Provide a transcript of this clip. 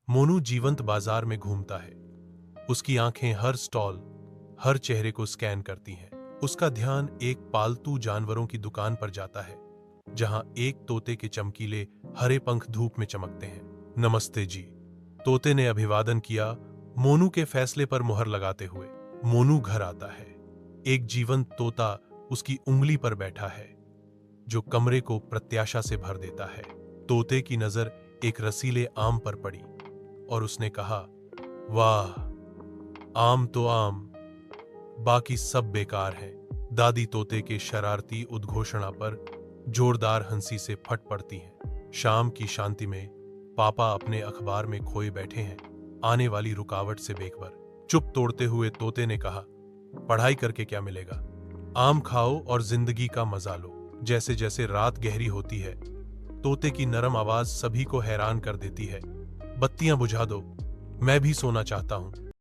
मोनू जीवंत बाजार में घूमता है। उसकी आंखें हर स्टॉल, हर चेहरे को स्कैन करती हैं। उसका ध्यान एक पालतू जानवरों की दुकान पर जाता है, जहां एक तोते के चमकीले हरे पंख धूप में चमकते हैं। नमस्ते जी, तोते ने अभिवादन किया, मोनू के फैसले पर मुहर लगाते हुए। मोनू घर आता है। एक जीवंत तोता उसकी उंगली पर बैठा है, जो कमरे को प्रत्याशा से भर देता है। तोते की नजर एक रसीले आम पर पड़ी और उसने कहा, वाह, आम तो आम, बाकी सब बेकार है। दादी तोते के शरारती उद्घोषणा पर जोरदार हंसी से फट पड़ती हैं। शाम की शांति में पापा अपने अखबार में खोए बैठे हैं, आने वाली रुकावट से बेखबर। चुप तोड़ते हुए तोते ने कहा, पढ़ाई करके क्या मिलेगा? आम खाओ और जिंदगी का मजा लो। जैसे जैसे रात गहरी होती है, तोते की नरम आवाज सभी को हैरान कर देती है। बत्तियां बुझा दो, मैं भी सोना चाहता हूं।